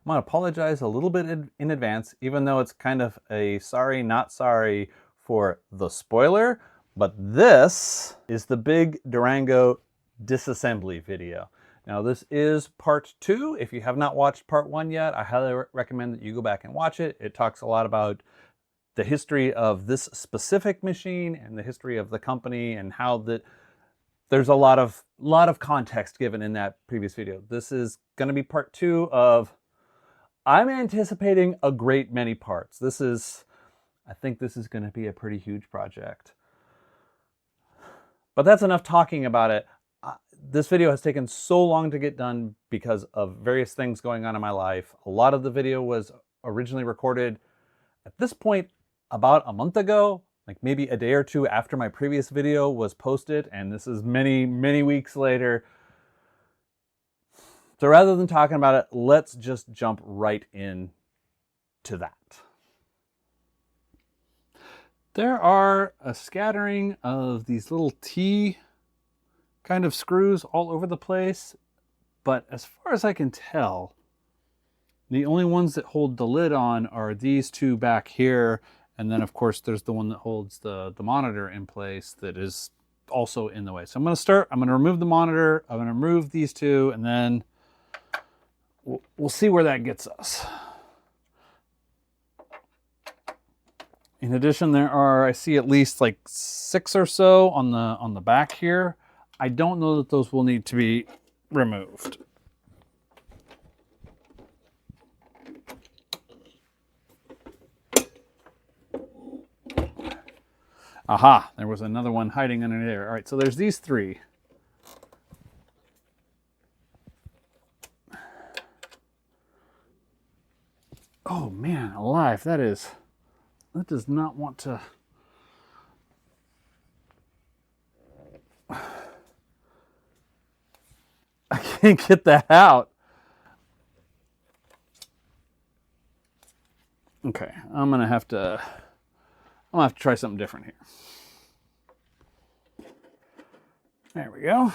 I'm going to apologize a little bit in advance, even though it's kind of a sorry, not sorry for the spoiler, but this is the big Durango disassembly video. Now this is part 2. If you have not watched part 1 yet, I highly recommend that you go back and watch it. It talks a lot about the history of this specific machine and the history of the company and how that there's a lot of context given in that previous video. This is going to be part 2 of, I'm anticipating a great many parts. I think this is going to be a pretty huge project. But that's enough talking about it. This video has taken so long to get done because of various things going on in my life. A lot of the video was originally recorded at this point about a month ago, like maybe a day or two after my previous video was posted, and this is many, many weeks later. So rather than talking about it, let's just jump right in to that. There are a scattering of these little T kind of screws all over the place, but as far as I can tell, the only ones that hold the lid on are these two back here, and then of course there's the one that holds the monitor in place that is also in the way. So I'm going to remove the monitor, I'm going to remove these two, and then we'll see where that gets us. In addition, there are, I see at least like 6 or so on the back here. I don't know that those will need to be removed. Aha, there was another one hiding under there. All right, so there's these 3. Oh man, alive, that does not want to. I can't get that out. Okay, I'm gonna have to try something different here. There we go.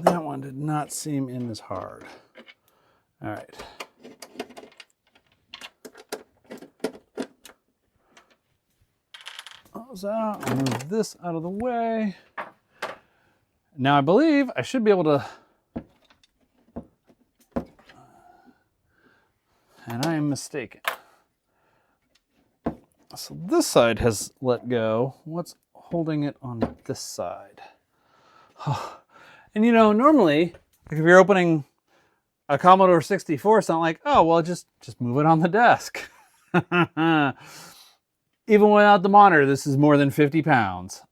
That one did not seem in as hard. All right. I'll move this out of the way. Now I believe I should be able to, and I am mistaken. So this side has let go. What's holding it on this side? And you know, normally, if you're opening a Commodore 64, it's not like, oh, well, just move it on the desk. Even without the monitor, this is more than 50 pounds.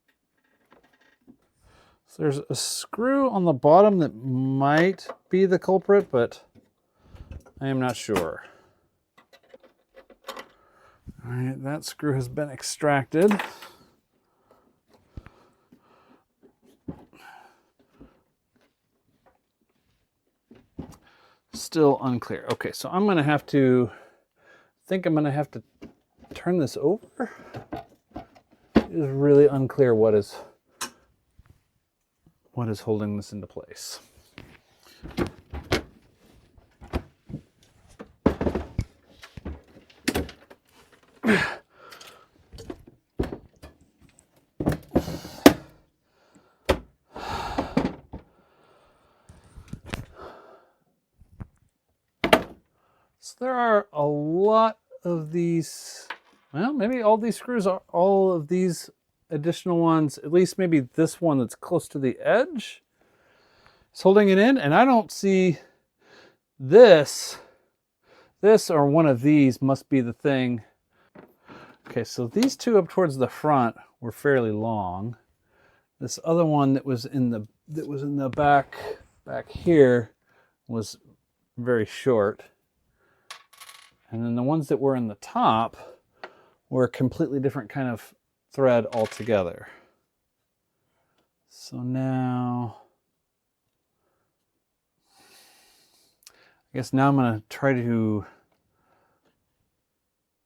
So there's a screw on the bottom that might be the culprit, but I am not sure. All right, that screw has been extracted. Still unclear. Okay, so I'm going to have to turn this over. It is really unclear what is holding this into place. So there are a lot of these, well, maybe all these screws are, all of these additional ones, at least maybe this one that's close to the edge, is holding it in, and I don't see this or one of these must be the thing. Okay, so these two up towards the front were fairly long. This other one that was in the back here was very short. And then the ones that were in the top were a completely different kind of thread altogether. So now I guess now I'm going to try to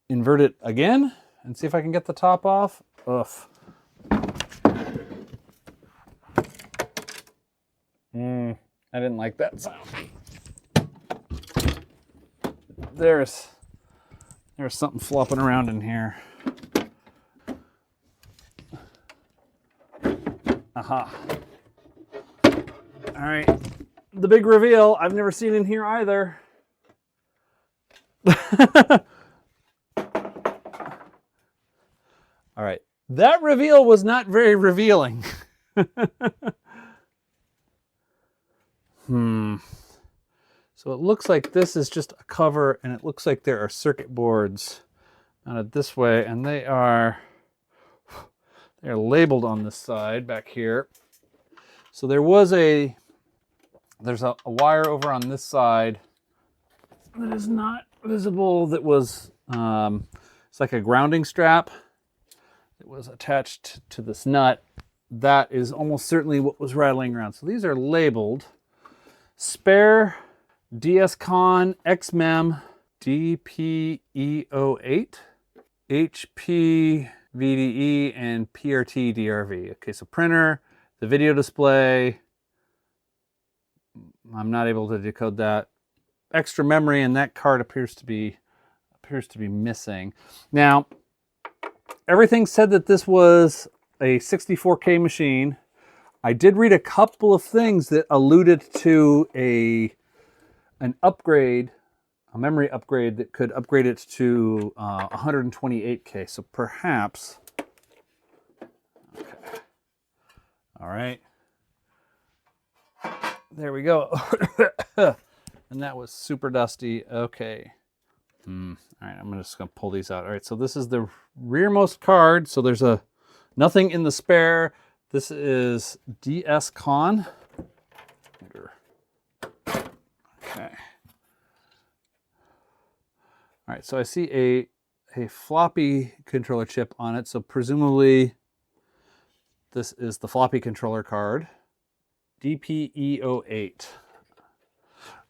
invert it again and see if I can get the top off. Ugh. I didn't like that sound. There's something flopping around in here. Aha. All right. The big reveal I've never seen in here either. All right. That reveal was not very revealing. So it looks like this is just a cover, and it looks like there are circuit boards mounted this way, and they're labeled on this side back here. So there's a wire over on this side that is not visible that was it's like a grounding strap that was attached to this nut. That is almost certainly what was rattling around. So these are labeled spare DSCon XMEM DPE08 HP VDE and PRT DRV. Okay, so printer, the video display. I'm not able to decode that. Extra memory, and that card appears to be missing. Now, everything said that this was a 64K machine. I did read a couple of things that alluded to an upgrade, a memory upgrade that could upgrade it to 128K. So perhaps, okay. All right. There we go. And that was super dusty. Okay. All right, I'm just going to pull these out. All right, so this is the rearmost card. So there's nothing in the spare. This is DSCon. Okay. All right, so I see a floppy controller chip on it. So presumably this is the floppy controller card. DPE08.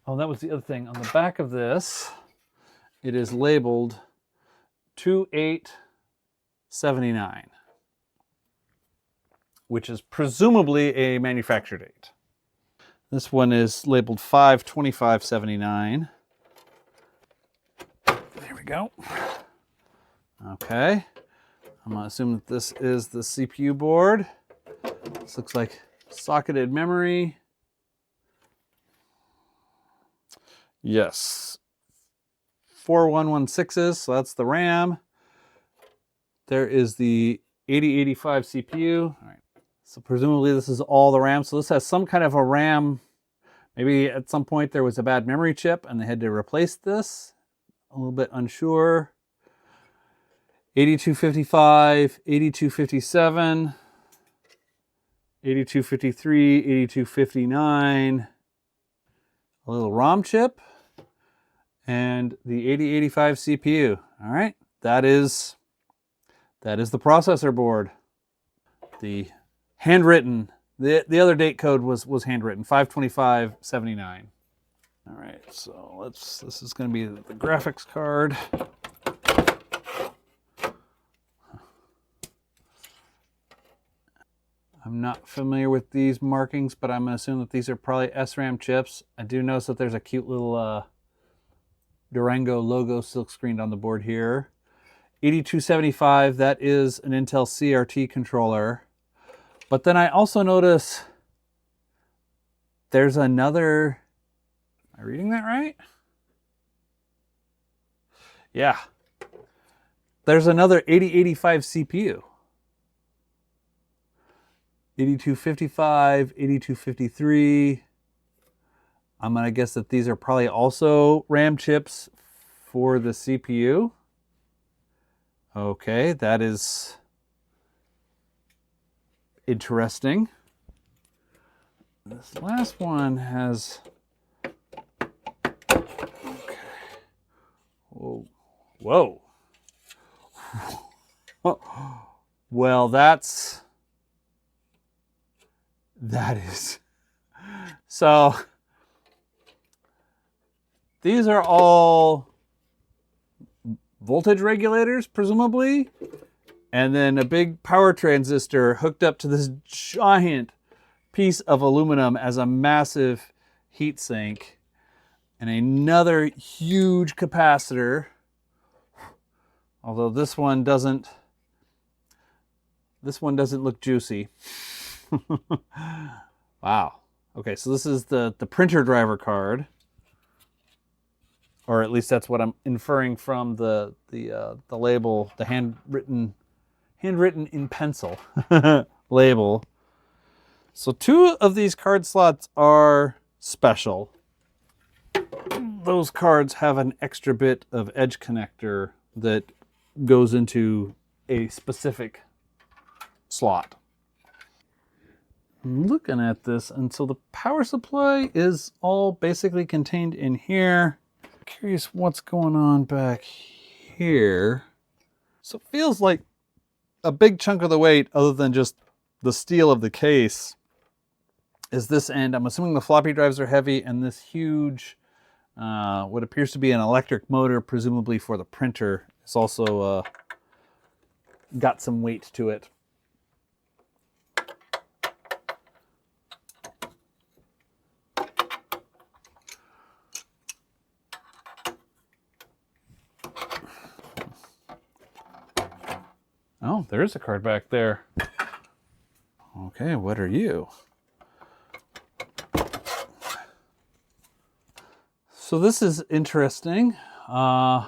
Oh, that was the other thing. On the back of this, it is labeled 2879, which is presumably a manufacture date. This one is labeled 5/25/79. There we go. Okay. I'm going to assume that this is the CPU board. This looks like socketed memory. Yes. 4116s, so that's the RAM. There is the 8085 CPU. All right. So presumably this is all the RAM. So this has some kind of a RAM. Maybe at some point there was a bad memory chip and they had to replace this. A little bit unsure. 8255, 8257, 8253, 8259. A little ROM chip. And the 8085 CPU. All right. That is the processor board. The handwritten, the other date code was handwritten, 5/25/79. All right, so this is going to be the graphics card. I'm not familiar with these markings, but I'm going to assume that these are probably SRAM chips. I do notice that there's a cute little Durango logo silk screened on the board here. 8275, that is an Intel CRT controller. But then I also notice there's another, am I reading that right? Yeah. There's another 8085 CPU. 8255, 8253. I'm going to guess that these are probably also RAM chips for the CPU. Okay, that is interesting. This last one has... Okay. Whoa. Well, that is... So... these are all voltage regulators, presumably, and then a big power transistor hooked up to this giant piece of aluminum as a massive heat sink, and another huge capacitor, although this one doesn't look juicy. Wow. Okay, so this is the printer driver card, or at least that's what I'm inferring from the label, the handwritten in pencil label. So 2 of these card slots are special. Those cards have an extra bit of edge connector that goes into a specific slot. I'm looking at this, and so the power supply is all basically contained in here. Curious what's going on back here. So it feels like a big chunk of the weight, other than just the steel of the case, is this end. I'm assuming the floppy drives are heavy, and this huge, what appears to be an electric motor, presumably for the printer, is also got some weight to it. Oh, there is a card back there. Okay, what are you? So this is interesting. An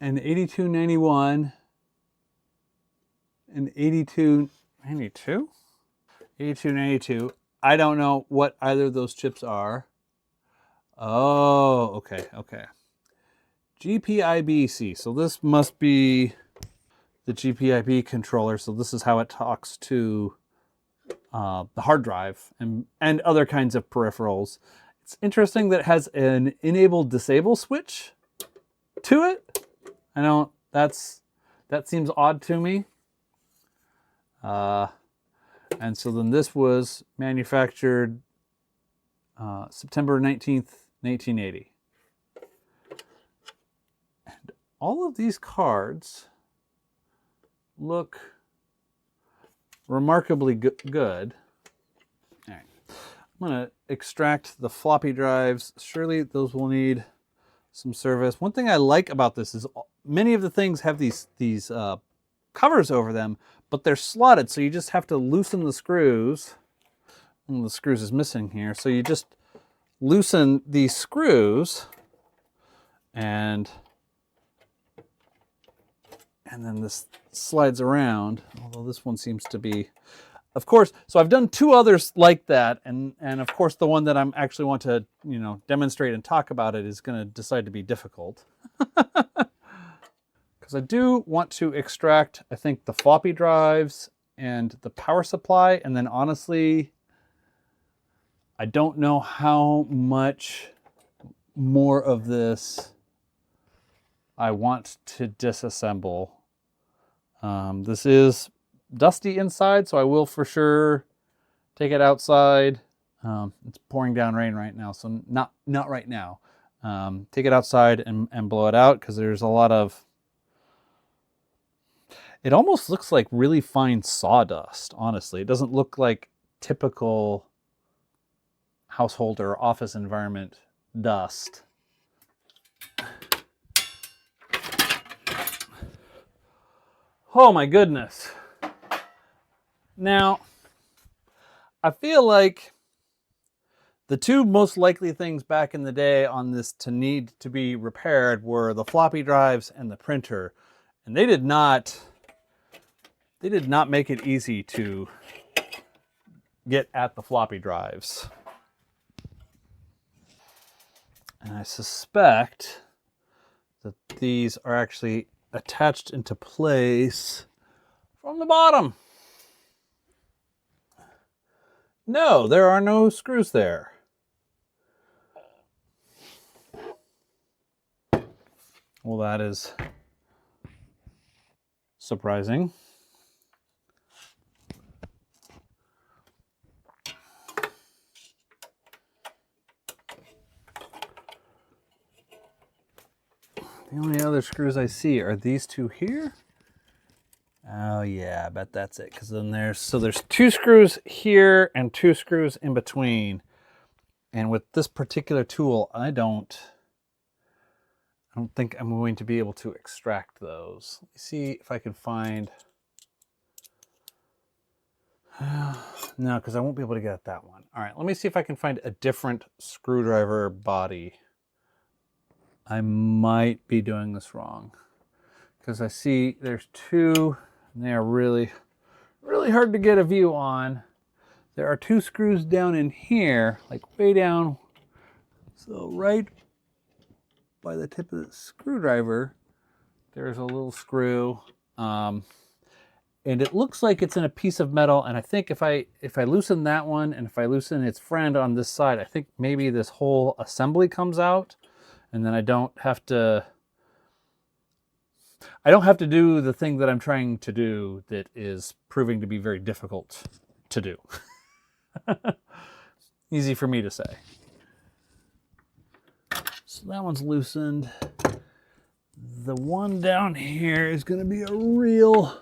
8291, an 8292? 8292. I don't know what either of those chips are. Oh, okay. GPIB-C. So this must be the GPIB controller. So this is how it talks to the hard drive and other kinds of peripherals. It's interesting that it has an enable disable switch to it. I don't, that seems odd to me. And so then this was manufactured September 19th, 1980. And all of these cards look remarkably good. All right. I'm going to extract the floppy drives. Surely those will need some service. One thing I like about this is many of the things have these covers over them, but they're slotted, so you just have to loosen the screws. One of the screws is missing here, so you just loosen these screws, and then this slides around, although this one seems to be, of course, so I've done 2 others like that, and of course the one that I'm actually want to, demonstrate and talk about it is going to decide to be difficult. Because I do want to extract, I think, the floppy drives and the power supply, and then honestly, I don't know how much more of this I want to disassemble. This is dusty inside, so I will for sure take it outside. It's pouring down rain right now, so not right now. Take it outside and blow it out, because there's a lot of, it almost looks like really fine sawdust, honestly. It doesn't look like typical household or office environment dust. Oh my goodness. Now, I feel like the 2 most likely things back in the day on this to need to be repaired were the floppy drives and the printer. And they did not make it easy to get at the floppy drives. And I suspect that these are actually attached into place from the bottom. No, there are no screws there. Well, that is surprising. The only other screws I see are these two here. Oh yeah, I bet that's it. Because then there's 2 screws here and 2 screws in between. And with this particular tool, I don't think I'm going to be able to extract those. Let me see if I can find. No, because I won't be able to get at that one. All right, let me see if I can find a different screwdriver body. I might be doing this wrong because I see there's 2, and they are really, really hard to get a view on. There are 2 screws down in here, like way down. So right by the tip of the screwdriver, there's a little screw. And it looks like it's in a piece of metal, and I think if I loosen that one and if I loosen its friend on this side, I think maybe this whole assembly comes out, and then I don't have to do the thing that I'm trying to do that is proving to be very difficult to do. Easy for me to say. So that one's loosened. The one down here is going to be a real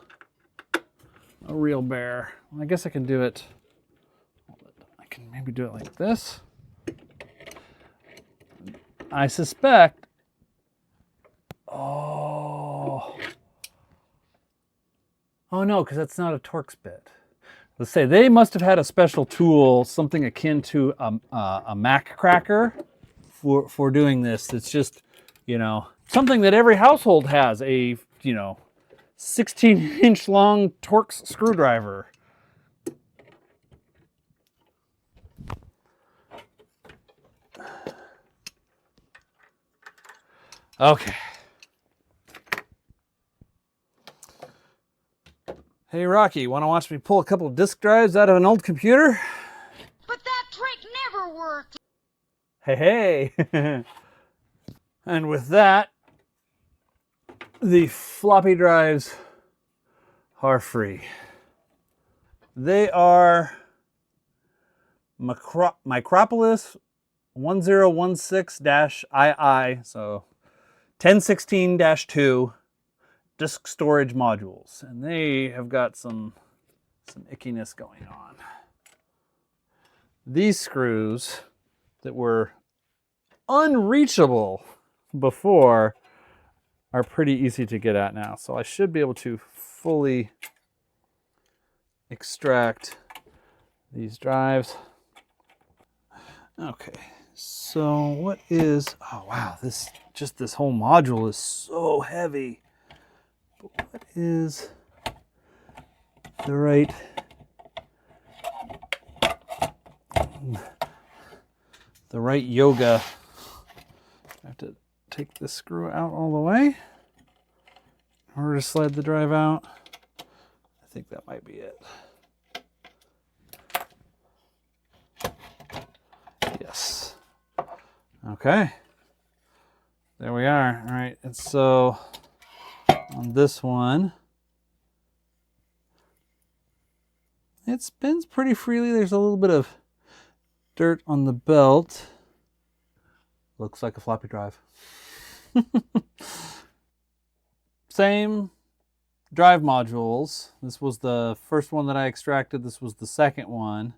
bear. I guess I can do it. I can maybe do it like this. I suspect. Oh no, because that's not a Torx bit. Let's say they must have had a special tool, something akin to a Mac cracker, for doing this. It's just, something that every household has, a 16-inch long Torx screwdriver. Okay. Hey, Rocky, want to watch me pull a couple of disk drives out of an old computer? But that trick never worked. Hey. And with that, the floppy drives are free. They are Micropolis 1016-II, so 1016-2 disk storage modules, and they have got some ickiness going on. These screws that were unreachable before are pretty easy to get at now, so I should be able to fully extract these drives. Okay, so what is, oh wow, this whole module is so heavy. But what is the right yoga? I have to take this screw out all the way in order to slide the drive out. I think that might be it. Yes. Okay. There we are. All right. And so on this one, it spins pretty freely. There's a little bit of dirt on the belt. Looks like a floppy drive. Same drive modules. This was the first one that I extracted. This was the second one.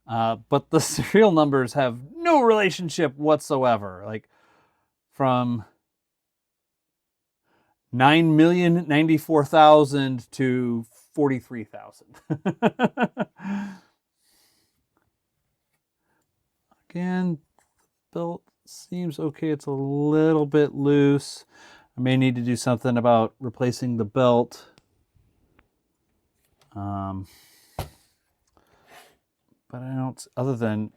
But the serial numbers have no relationship whatsoever. Like from 9,094,000 to 43,000. Again, the belt seems okay. It's a little bit loose. I may need to do something about replacing the belt. But I don't, other than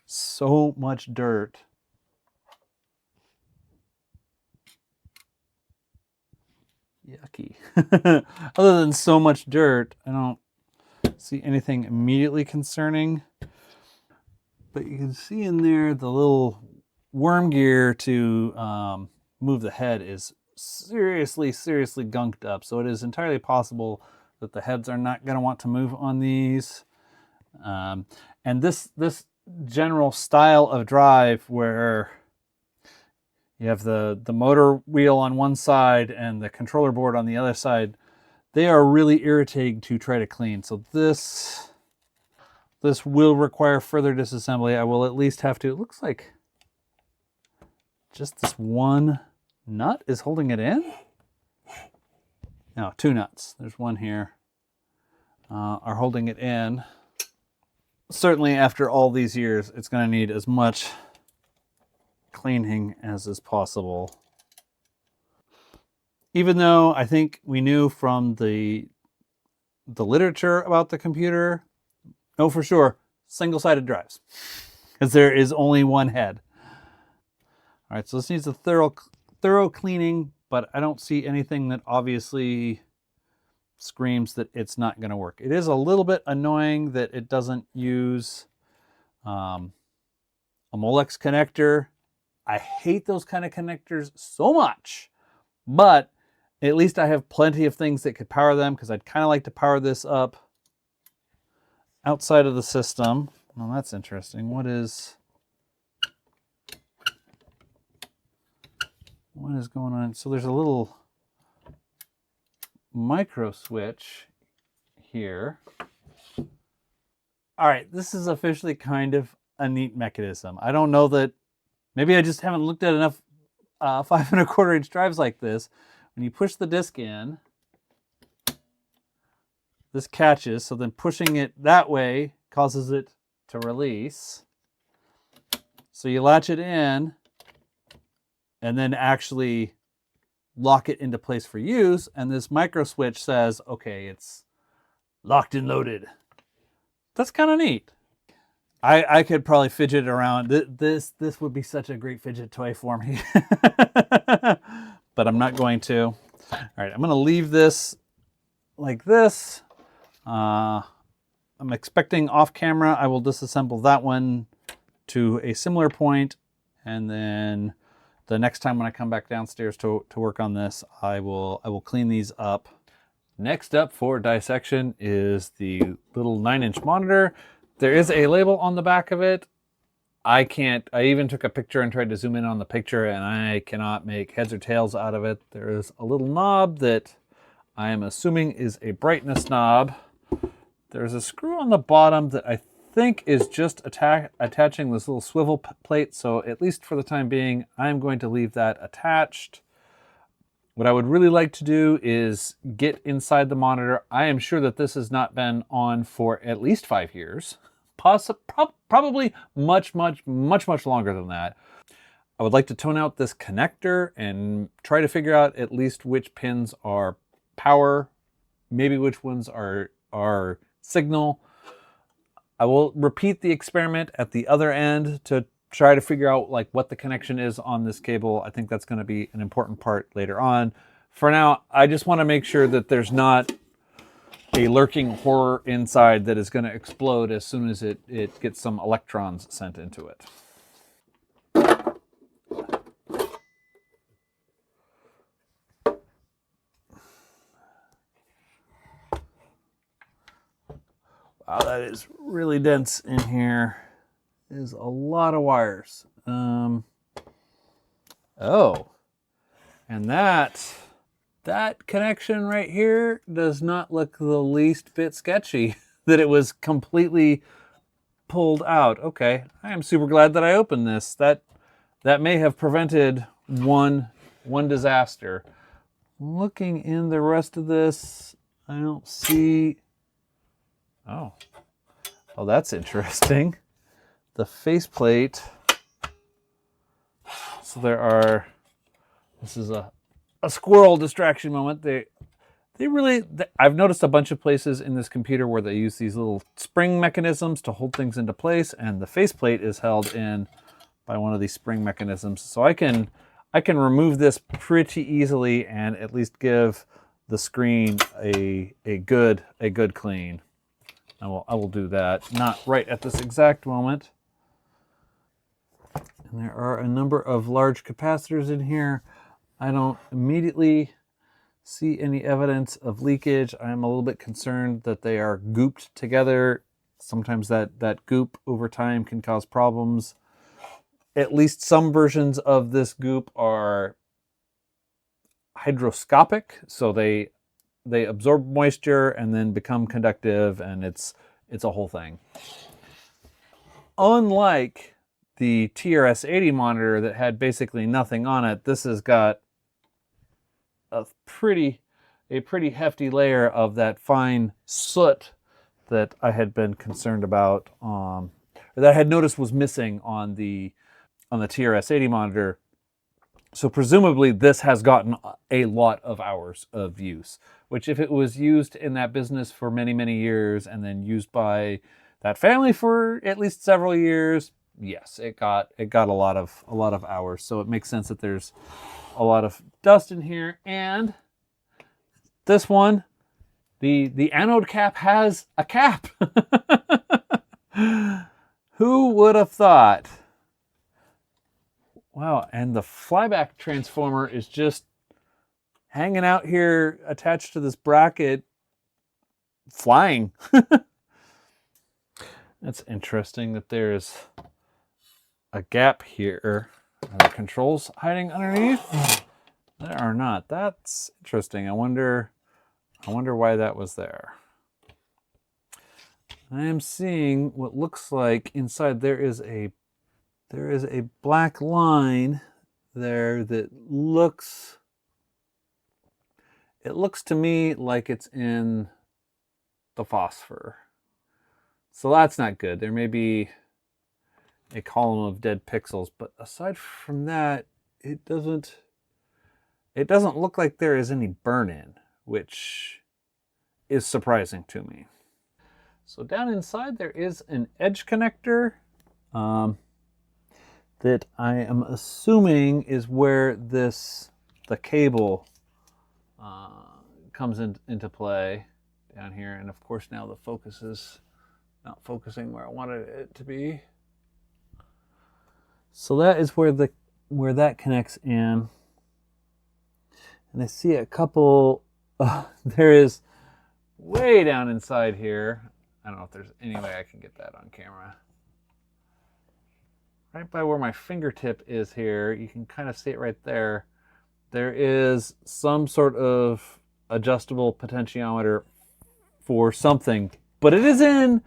so much dirt. Yucky. Other than so much dirt, I don't see anything immediately concerning. But you can see in there the little worm gear to move the head is seriously gunked up. So it is entirely possible that the heads are not going to want to move on these. And this general style of drive where You have the motor wheel on one side and the controller board on the other side. They are really irritating to try to clean. So this will require further disassembly. I will at least have to, it looks like just this one nut is holding it in. No, two nuts. There's one here. Are holding it in. Certainly after all these years, it's going to need as much cleaning as is possible. Even though I think we knew from the literature about the computer, know for sure, single-sided drives, because there is only one head. All right, so this needs a thorough cleaning, but I don't see anything that obviously screams that it's not going to work. It is a little bit annoying that it doesn't use a Molex connector. I hate those kind of connectors so much, but at least I have plenty of things that could power them, because I'd kind of like to power this up outside of the system. Well, that's interesting. What is going on? So there's a little micro switch here. All right, this is officially kind of a neat mechanism. I don't know that, maybe I just haven't looked at enough 5 1/4 inch drives like this. When you push the disc in, this catches, so then pushing it that way causes it to release. So you latch it in and then actually lock it into place for use, and this micro switch says, okay, it's locked and loaded. That's kind of neat. I could probably fidget around. This would be such a great fidget toy for me. But I'm not going to. All right, I'm going to leave this like this. I'm expecting off camera I will disassemble that one to a similar point, and then the next time when I come back downstairs to work on this, I will clean these up. Next up for dissection is the little 9-inch monitor. There is a label on the back of it. I even took a picture and tried to zoom in on the picture, and I cannot make heads or tails out of it. There is a little knob that I am assuming is a brightness knob. There's a screw on the bottom that I think is just attaching this little swivel plate. So at least for the time being, I'm going to leave that attached. What I would really like to do is get inside the monitor. I am sure that this has not been on for at least 5 years. Probably much longer than that. I would like to tone out this connector and try to figure out at least which pins are power, maybe which ones are signal. I will repeat the experiment at the other end to try to figure out like what the connection is on this cable. I think that's going to be an important part later on. For now, I just want to make sure that there's not a lurking horror inside that is going to explode as soon as it gets some electrons sent into it. Wow, that is really dense in here. Is a lot of wires. Oh, and that connection right here does not look the least bit sketchy. That it was completely pulled out. Okay, I am super glad that I opened this. That may have prevented one disaster. Looking in the rest of this, I don't see. Oh, that's interesting. The faceplate. So this is a squirrel distraction moment. I've noticed a bunch of places in this computer where they use these little spring mechanisms to hold things into place, and the faceplate is held in by one of these spring mechanisms. So I can remove this pretty easily and at least give the screen a good clean. I will do that. Not right at this exact moment. And there are a number of large capacitors in here. I don't immediately see any evidence of leakage. I'm a little bit concerned that they are gooped together. Sometimes that goop over time can cause problems. at least some versions of this goop are hygroscopic, so they absorb moisture and then become conductive, and it's a whole thing. Unlike the TRS-80 monitor that had basically nothing on it, this has got a pretty hefty layer of that fine soot that I had been concerned about, that I had noticed was missing on the TRS-80 monitor. So presumably this has gotten a lot of hours of use, which if it was used in that business for many, many years and then used by that family for at least several years, yes, it got a lot of hours. So it makes sense that there's a lot of dust in here. And this one, the anode cap has a cap. Who would have thought? Wow, and the flyback transformer is just hanging out here attached to this bracket, flying. That's interesting that there's a gap here. Are the controls hiding underneath? There are not. That's interesting. I wonder why that was there. I am seeing what looks like inside there is a black line there that looks to me like it's in the phosphor. So that's not good. There may be a column of dead pixels, but aside from that, it doesn't look like there is any burn-in, which is surprising to me. So down inside there is an edge connector that I am assuming is where the cable comes into play down here. And of course now the focus is not focusing where I wanted it to be. So that is where that connects in. And I see a couple, there is way down inside here. I don't know if there's any way I can get that on camera. Right by where my fingertip is here, you can kind of see it right there. There is some sort of adjustable potentiometer for something, but it is in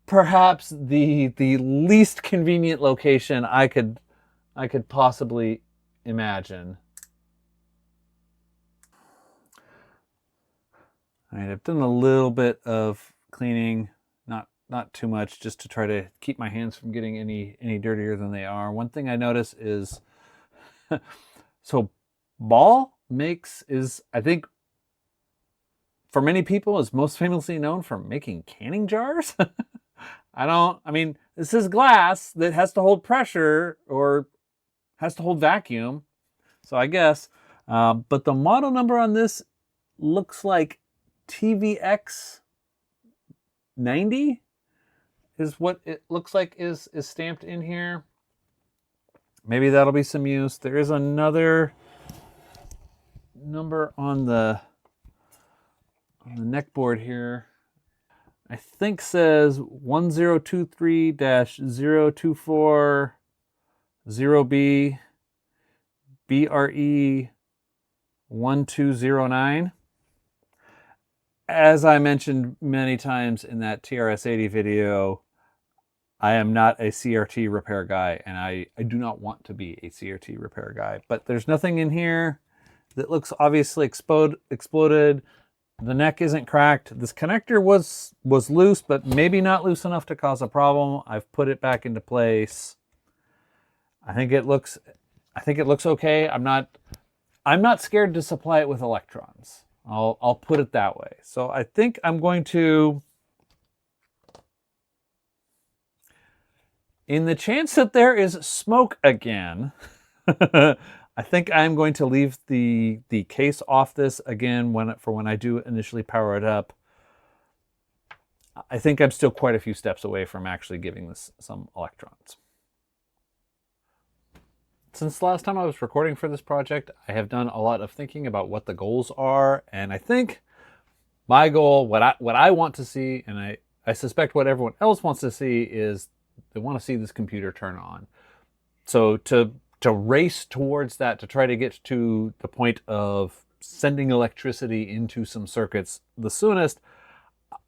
perhaps the least convenient location I could possibly imagine. All right, I've done a little bit of cleaning, not too much, just to try to keep my hands from getting any dirtier than they are. One thing I notice is, so Ball is, I think, for many people, is most famously known for making canning jars. I mean, this is glass that has to hold pressure or has to hold vacuum. So I guess, but the model number on this looks like TVX 90 is what it looks like is stamped in here. Maybe that'll be some use. There is another number on the neck board here. I think says 1023-0240B BRE 1209. As I mentioned many times in that TRS-80 video, I am not a CRT repair guy, and I do not want to be a CRT repair guy. But there's nothing in here that looks obviously exploded. The neck isn't cracked. This connector was loose, but maybe not loose enough to cause a problem. I've put it back into place. I think it looks okay. I'm not scared to supply it with electrons. I'll put it that way. So I think I'm going to, in the chance that there is smoke again, I think I'm going to leave the case off this again for when I do initially power it up. I think I'm still quite a few steps away from actually giving this some electrons. Since the last time I was recording for this project, I have done a lot of thinking about what the goals are, and I think my goal, what I want to see, and I suspect what everyone else wants to see, is they want to see this computer turn on. So to race towards that, to try to get to the point of sending electricity into some circuits the soonest,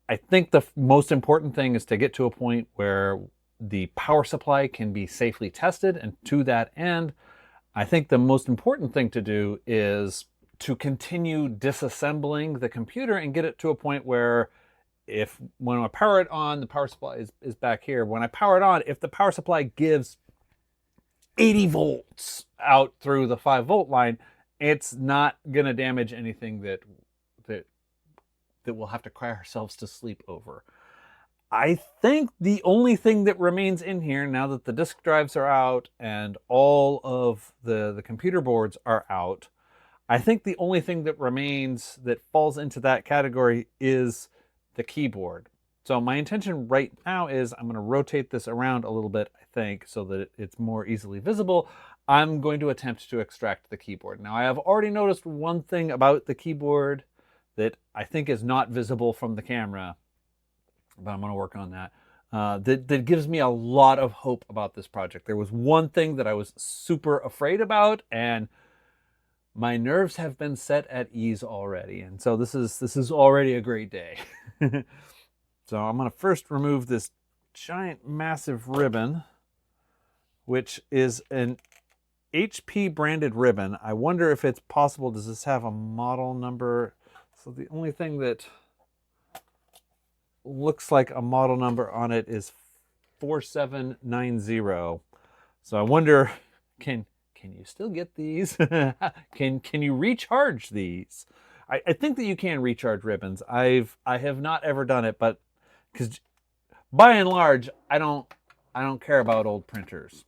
I think the most important thing is to get to a point where the power supply can be safely tested. And to that end, I think the most important thing to do is to continue disassembling the computer and get it to a point where when I power it on, the power supply is back here. When I power it on, if the power supply gives 80 volts out through the 5-volt line, it's not going to damage anything that we'll have to cry ourselves to sleep over. I think the only thing that remains in here, now that the disk drives are out and all of the computer boards are out, I think the only thing that remains that falls into that category is the keyboard. So my intention right now is I'm going to rotate this around a little bit, I think, so that it's more easily visible. I'm going to attempt to extract the keyboard. Now, I have already noticed one thing about the keyboard that I think is not visible from the camera, but I'm going to work on that. That gives me a lot of hope about this project. There was one thing that I was super afraid about, and my nerves have been set at ease already. And so this is already a great day. So I'm going to first remove this giant massive ribbon, which is an HP branded ribbon. I wonder if it's possible, does this have a model number? So the only thing that looks like a model number on it is 4790. So I wonder, can you still get these? Can you recharge these? I think that you can recharge ribbons. I have not ever done it, but because by and large, I don't care about old printers.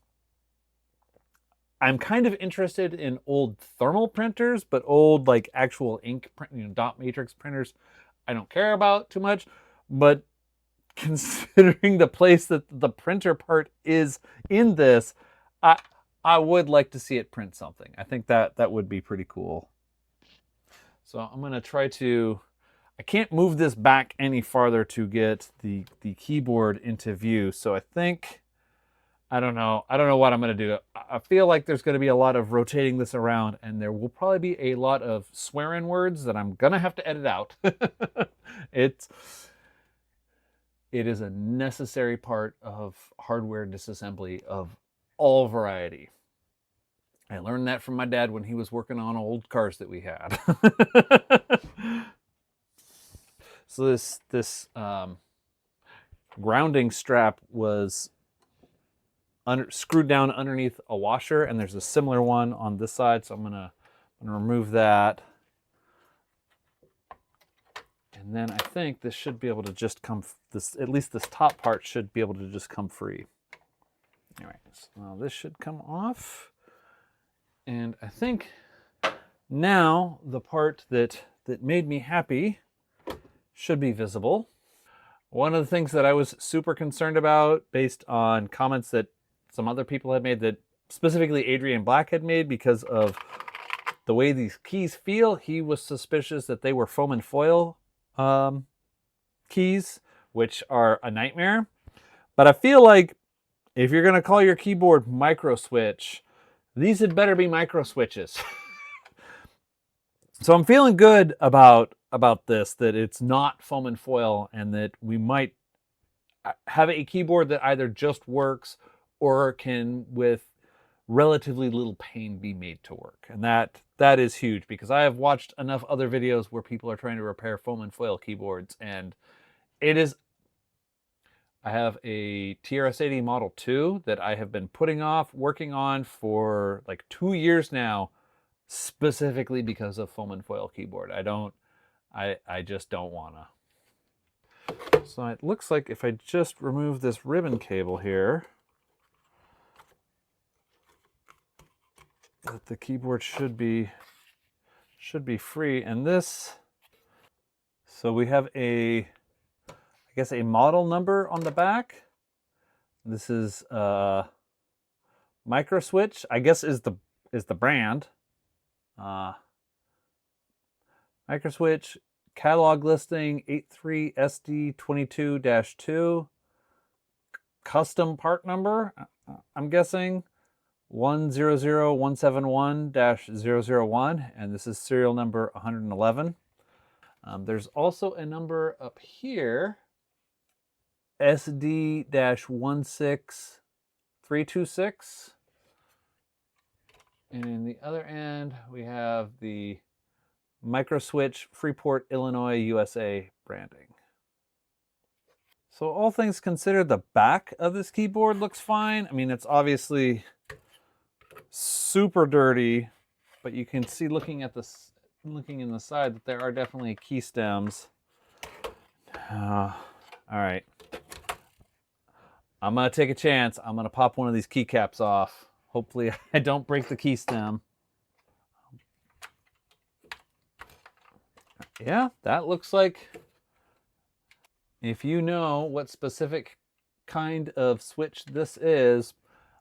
I'm kind of interested in old thermal printers, but old like actual ink print, dot matrix printers, I don't care about too much. But considering the place that the printer part is in this, I would like to see it print something. I think that would be pretty cool. So I'm going to try to, I can't move this back any farther to get the keyboard into view. So I think, I don't know what I'm going to do. I feel like there's going to be a lot of rotating this around, and there will probably be a lot of swearing words that I'm going to have to edit out. It is a necessary part of hardware disassembly of all variety. I learned that from my dad when he was working on old cars that we had. So this grounding strap was screwed down underneath a washer, and there's a similar one on this side. So I'm gonna remove that. And then I think this should be able to just come, at least this top part should be able to just come free. All right, so now this should come off. And I think now the part that made me happy should be visible. One of the things that I was super concerned about, based on comments that some other people had made, that specifically Adrian Black had made, because of the way these keys feel, he was suspicious that they were foam and foil keys, which are a nightmare. But I feel like if you're going to call your keyboard micro switch, these had better be micro switches. So I'm feeling good about this, that it's not foam and foil, and that we might have a keyboard that either just works or can, with relatively little pain, be made to work. And that is huge, because I have watched enough other videos where people are trying to repair foam and foil keyboards, and it is... I have a TRS-80 Model 2 that I have been putting off working on for like 2 years now, specifically because of foam and foil keyboard. I just don't wanna. So it looks like if I just remove this ribbon cable here, that the keyboard should be free. And this, so we have a model number on the back. This is Micro Switch, I guess is the brand. Micro Switch catalog listing 83SD22-2. Custom part number, I'm guessing. 100171-001, and this is serial number 111. There's also a number up here, SD-16326. And in the other end, we have the Microswitch Freeport, Illinois, USA branding. So all things considered, the back of this keyboard looks fine. I mean, it's obviously super dirty, but you can see looking in the side that there are definitely key stems. All right. I'm going to take a chance. I'm going to pop one of these keycaps off. Hopefully I don't break the key stem. Yeah, that looks like, if you know what specific kind of switch this is,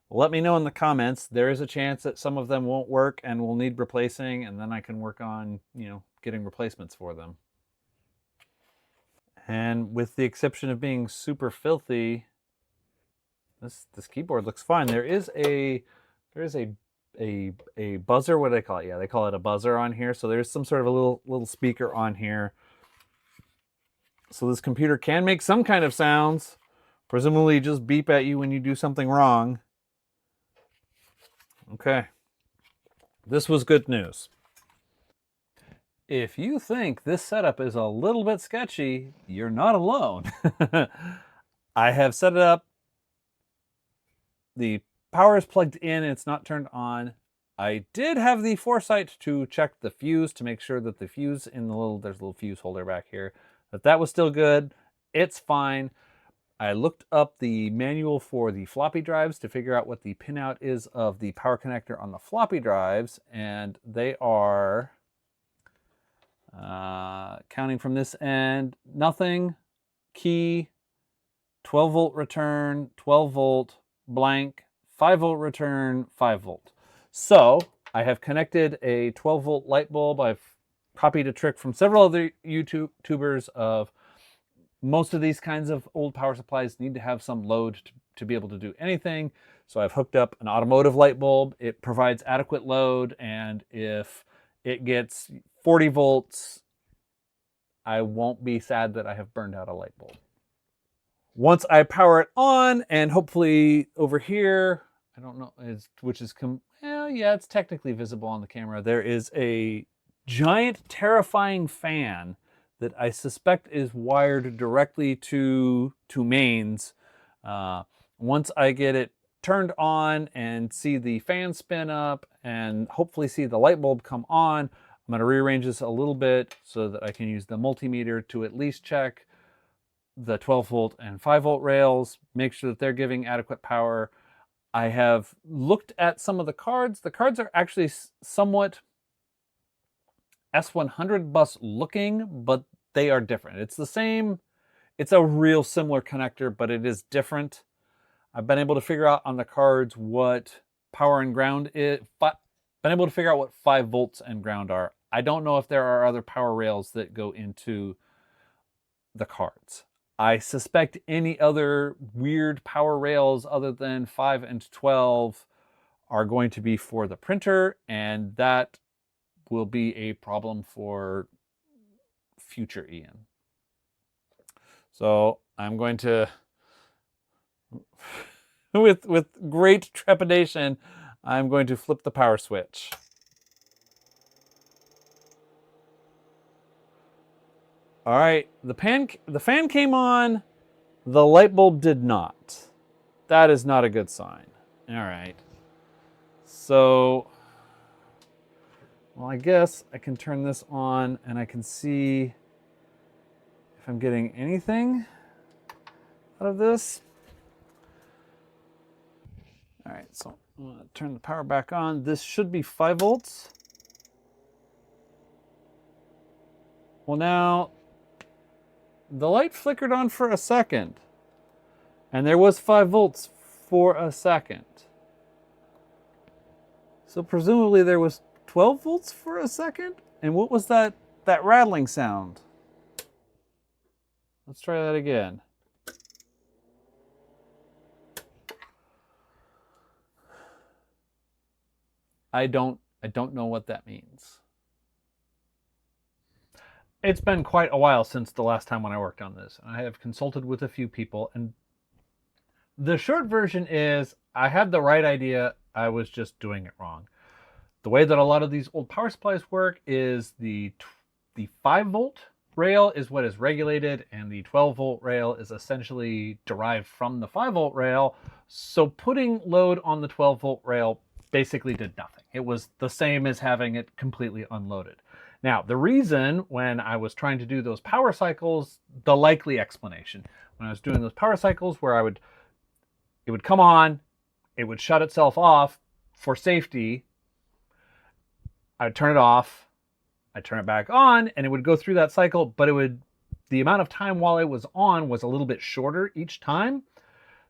let me know in the comments. There is a chance that some of them won't work and will need replacing, and then I can work on, getting replacements for them. And with the exception of being super filthy, this keyboard looks fine. There is a buzzer. What do they call it? Yeah, they call it a buzzer on here. So there's some sort of a little speaker on here. So this computer can make some kind of sounds. Presumably just beep at you when you do something wrong. Okay. This was good news. If you think this setup is a little bit sketchy, you're not alone. I have set it up. The power is plugged in and it's not turned on. I did have the foresight to check the fuse to make sure that the fuse in there's a little fuse holder back here, that was still good. It's fine. I looked up the manual for the floppy drives to figure out what the pinout is of the power connector on the floppy drives, and they are, counting from this end, nothing, key, 12 volt return, 12 volt, blank, 5 volt return, 5 volt. So I have connected a 12 volt light bulb. I've copied a trick from several other YouTubers of most of these kinds of old power supplies need to have some load to be able to do anything. So I've hooked up an automotive light bulb. It provides adequate load, and if it gets 40 volts, I won't be sad that I have burned out a light bulb. Once I power it on, and hopefully over here, I don't know, it's technically visible on the camera. There is a giant, terrifying fan that I suspect is wired directly to mains. Once I get it turned on and see the fan spin up and hopefully see the light bulb come on, I'm going to rearrange this a little bit so that I can use the multimeter to at least check the 12 volt and 5 volt rails, make sure that they're giving adequate power. I have looked at some of the cards. The cards are actually somewhat S100 bus looking, but they are different. It's the same, it's a real similar connector, but it is different. I've been able to figure out on the cards what power and ground is, been able to figure out what 5 volts and ground are. I don't know if there are other power rails that go into the cards. I suspect any other weird power rails other than 5 and 12 are going to be for the printer, and that will be a problem for future Ian. So I'm going to, with great trepidation, I'm going to flip the power switch. All right, the fan came on, the light bulb did not. That is not a good sign. All right. So, well, I guess I can turn this on and I can see if I'm getting anything out of this. All right, so I'm gonna turn the power back on. This should be 5 volts. Well, now the light flickered on for a second and there was 5 volts for a second. So presumably there was 12 volts for a second? And what was that rattling sound? Let's try that again. I don't know what that means. It's been quite a while since the last time when I worked on this. I have consulted with a few people, and the short version is I had the right idea, I was just doing it wrong. The way that a lot of these old power supplies work is the 5-volt rail is what is regulated, and the 12-volt rail is essentially derived from the 5-volt rail. So putting load on the 12-volt rail basically did nothing. It was the same as having it completely unloaded. Now, the reason when I was trying to do those power cycles, the likely explanation, when I was doing those power cycles where it would come on, it would shut itself off for safety, I'd turn it off, I'd turn it back on, and it would go through that cycle, but the amount of time while it was on was a little bit shorter each time.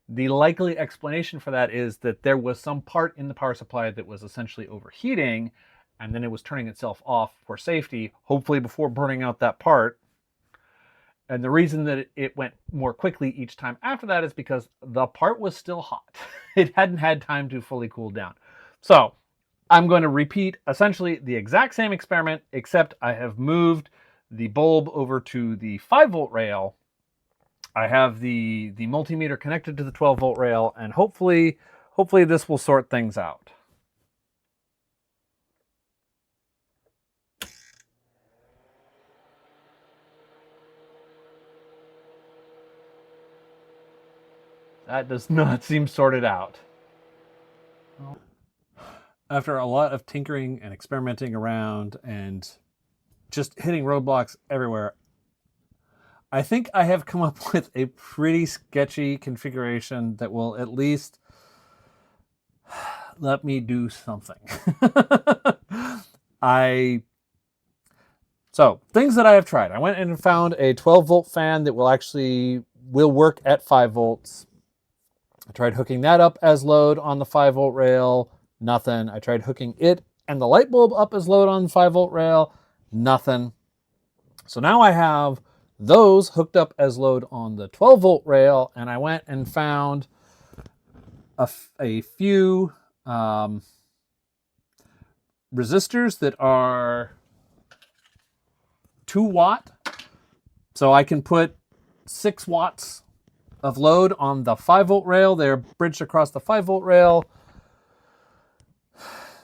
The likely explanation for that is that there was some part in the power supply that was essentially overheating, and then it was turning itself off for safety, hopefully before burning out that part. And the reason that it went more quickly each time after that is because the part was still hot. It hadn't had time to fully cool down. So I'm going to repeat essentially the exact same experiment, except I have moved the bulb over to the 5-volt rail. I have the multimeter connected to the 12-volt rail, and hopefully this will sort things out. That does not seem sorted out. After a lot of tinkering and experimenting around and just hitting roadblocks everywhere, I think I have come up with a pretty sketchy configuration that will at least let me do something. So, things that I have tried. I went and found a 12-volt fan that will work at 5 volts. I tried hooking that up as load on the 5-volt rail. Nothing. I tried hooking it and the light bulb up as load on the 5-volt rail. Nothing. So now I have those hooked up as load on the 12-volt rail, and I went and found a few resistors that are 2 watt. So I can put 6 watts of load on the 5-volt rail. They're bridged across the 5-volt rail.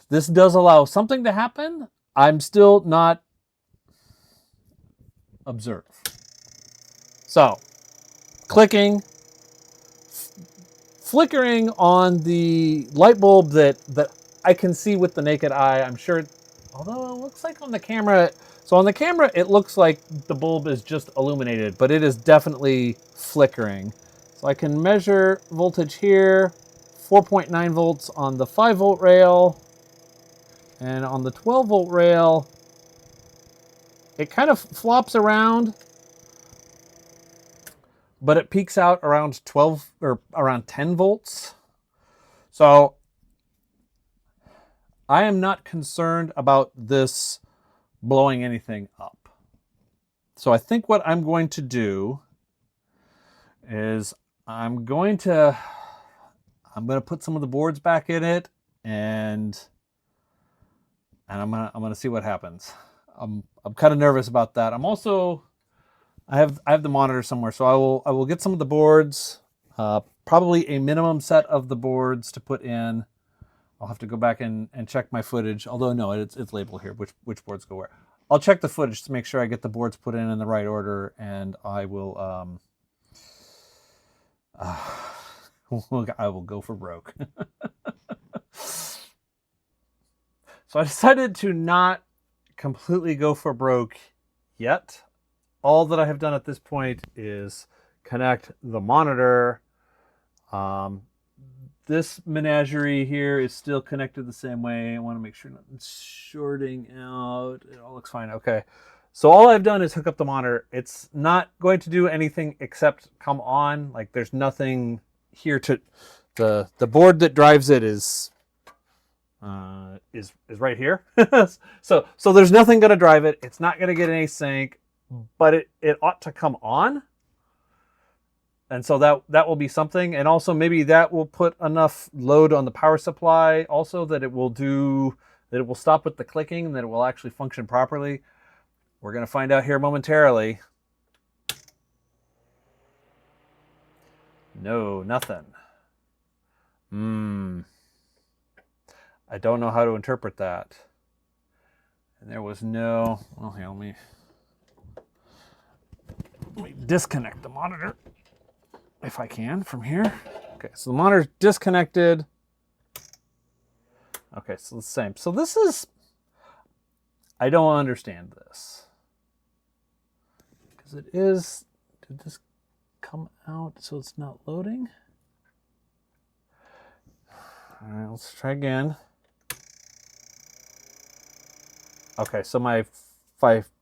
This does allow something to happen. I'm still not observe. So, clicking, flickering on the light bulb that I can see with the naked eye. I'm sure, although it looks like on the camera, so on the camera it looks like the bulb is just illuminated, but it is definitely flickering. So I can measure voltage here, 4.9 volts on the 5-volt rail, and on the 12-volt rail, it kind of flops around, but it peaks out around 12 or around 10 volts. So I am not concerned about this blowing anything up. So I think what I'm going to do is I'm going to put some of the boards back in it, and I'm gonna see what happens. I'm kind of nervous about that. I'm also I have the monitor somewhere, so I will get some of the boards, probably a minimum set of the boards to put in. I'll have to go back and check my footage. Although no, it's labeled here which boards go where. I'll check the footage to make sure I get the boards put in the right order, and I will I will go for broke. So I decided to not completely go for broke yet. All that I have done at this point is connect the monitor. This menagerie here is still connected the same way. I want to make sure nothing's shorting out. It all looks fine. Okay. So all I've done is hook up the monitor. It's not going to do anything except come on. Like, there's nothing here to the board that drives it is right here. so there's nothing going to drive it. It's not going to get any sync, but it ought to come on. And so that will be something. And also maybe that will put enough load on the power supply also that it will do that it will stop with the clicking and that it will actually function properly? We're going to find out here momentarily. No, nothing. I don't know how to interpret that. And there was no... Well, here, let me disconnect the monitor, if I can, from here. Okay, so the monitor's disconnected. Okay, so the same. So this is... I don't understand this. Because it is... Did this come out so it's not loading? All right, let's try again. Okay, so my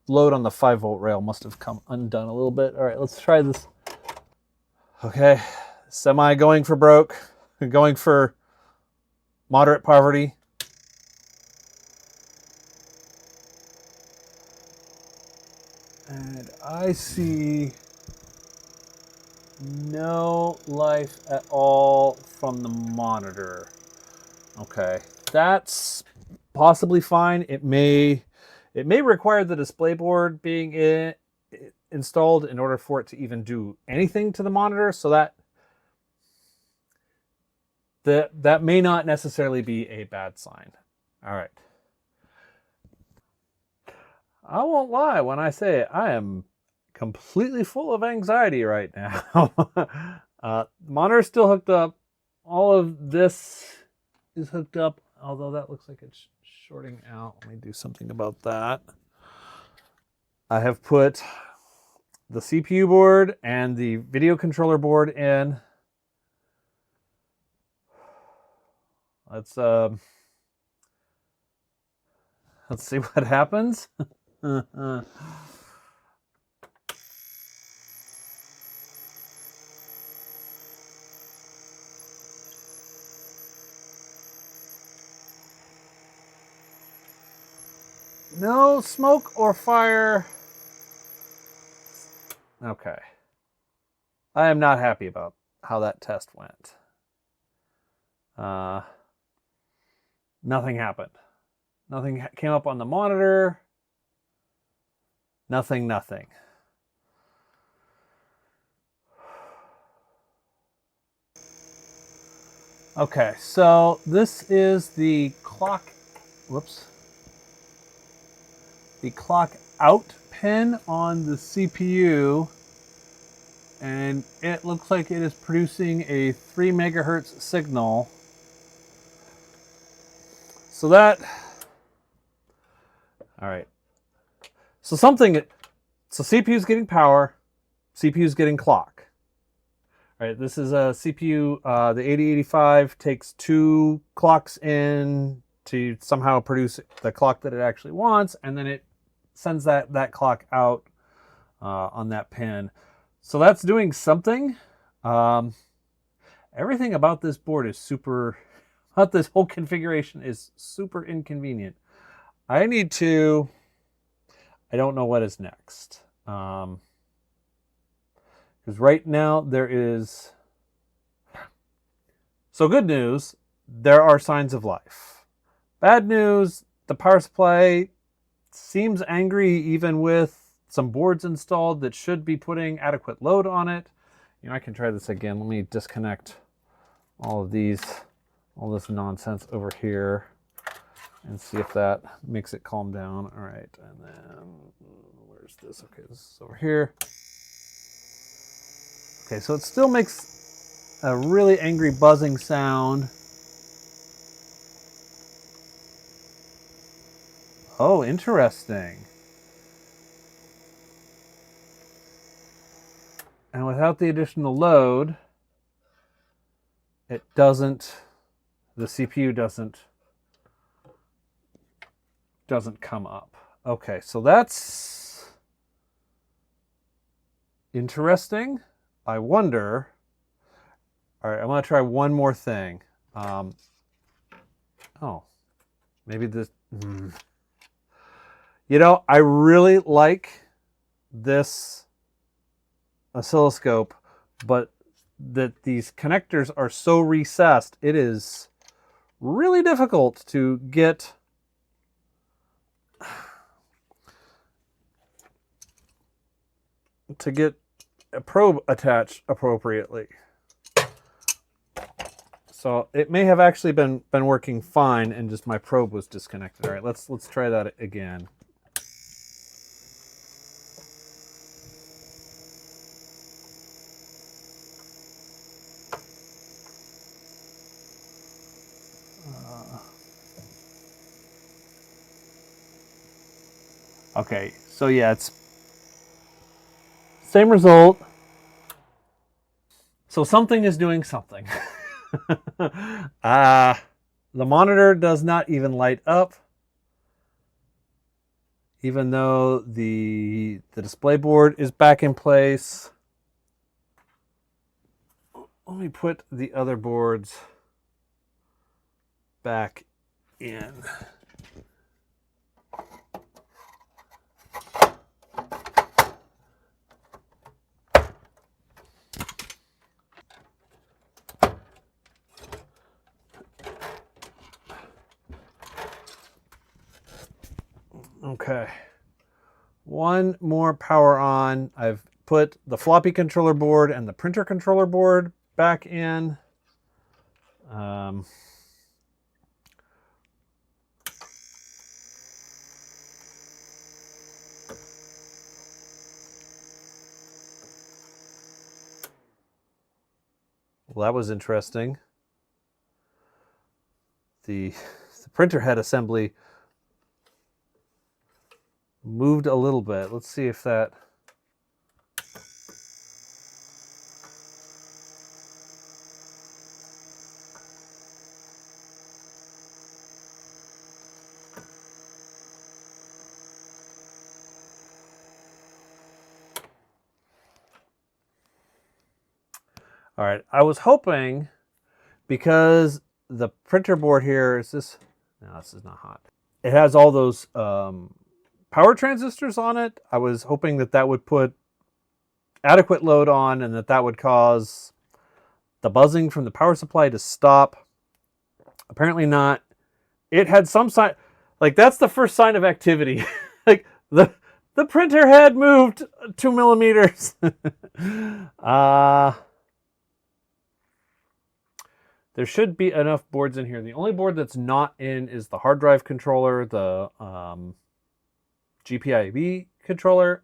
load on the 5-volt rail must have come undone a little bit. All right, let's try this. Okay, semi going for broke, going for moderate poverty. And I see no life at all from the monitor. Okay, that's possibly fine. It may require the display board being installed in order for it to even do anything to the monitor, so that may not necessarily be a bad sign. All right. I won't lie when I say I am completely full of anxiety right now. Monitor's still hooked up. All of this is hooked up, although that looks like it's shorting out. Let me do something about that. I have put the CPU board and the video controller board in. Let's see what happens. No smoke or fire. Okay. I am not happy about how that test went. Nothing happened. Nothing came up on the monitor. Nothing. Okay, so this is the clock, the clock out pin on the CPU, and it looks like it is producing a 3 megahertz signal. So that, all right. So CPU is getting power, CPU is getting clock. All right, this is a CPU, the 8085 takes 2 clocks in to somehow produce the clock that it actually wants, and then it sends that clock out on that pin. So that's doing something. Everything about this board is about this whole configuration is super inconvenient. I don't know what is next. Because right now there is... So good news, there are signs of life. Bad news, the power supply seems angry even with some boards installed that should be putting adequate load on it. I can try this again. Let me disconnect all this nonsense over here and see if that makes it calm down. All right, and then where's this? Okay, this is over here. Okay, so it still makes a really angry buzzing sound. Oh, interesting. And without the additional load, the CPU doesn't come up. Okay, so that's interesting. I wonder. All right, I'm going to try one more thing. Oh, maybe this. I really like this oscilloscope, but that these connectors are so recessed, it is really difficult to get to get a probe attached appropriately. So it may have actually been working fine, and just my probe was disconnected. All right, let's try that again. Okay, so yeah, it's same result. So something is doing something. The monitor does not even light up, even though the display board is back in place. Let me put the other boards back in. Okay. One more power on. I've put the floppy controller board and the printer controller board back in. Well, that was interesting. The printer head assembly moved a little bit. Let's see if that... All right, I was hoping, because the printer board here is this... No, this is not hot. It has all those power transistors on it. I was hoping that that would put adequate load on and that would cause the buzzing from the power supply to stop. Apparently not. It had some sign, like that's the first sign of activity. Like the printer head moved 2 millimeters. There should be enough boards in here. The only board that's not in is the hard drive controller, the GPIB controller.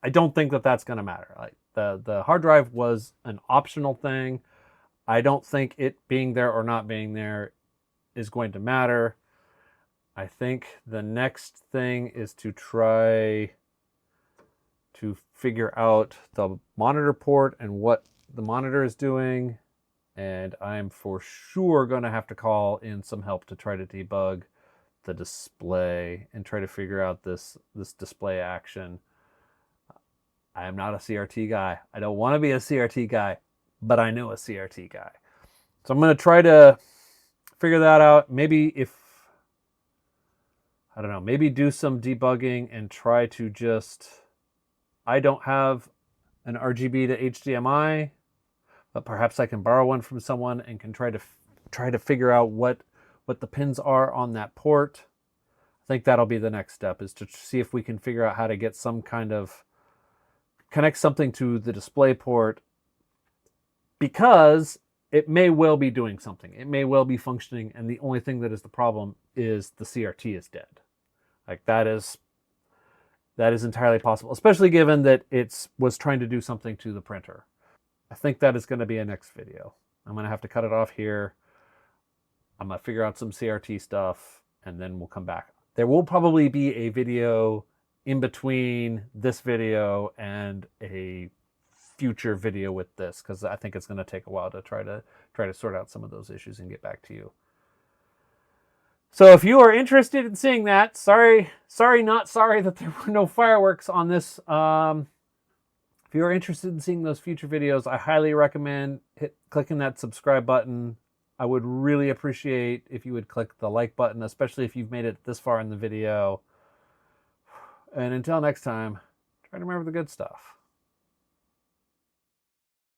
I don't think that that's going to matter. Like the hard drive was an optional thing. I don't think it being there or not being there is going to matter. I think the next thing is to try to figure out the monitor port and what the monitor is doing. And I'm for sure going to have to call in some help to try to debug the display and try to figure out this display action. I am not a CRT guy. I don't want to be a CRT guy, but I know a CRT guy. So I'm going to try to figure that out. Maybe I don't know, maybe do some debugging and try to just... I don't have an RGB to HDMI, but perhaps I can borrow one from someone and can try to figure out what the pins are on that port. I think that'll be the next step, is to see if we can figure out how to get some kind of... connect something to the display port, because it may well be doing something. It may well be functioning, and the only thing that is the problem is the CRT is dead. Like that is entirely possible, especially given that it was trying to do something to the printer. I think that is going to be a next video. I'm going to have to cut it off here. I'm going to figure out some CRT stuff, and then we'll come back. There will probably be a video in between this video and a future video with this, because I think it's going to take a while to try to sort out some of those issues and get back to you. So if you are interested in seeing that, sorry not sorry that there were no fireworks on this. If you are interested in seeing those future videos, I highly recommend clicking that subscribe button. I would really appreciate if you would click the like button, especially if you've made it this far in the video. And until next time, try to remember the good stuff.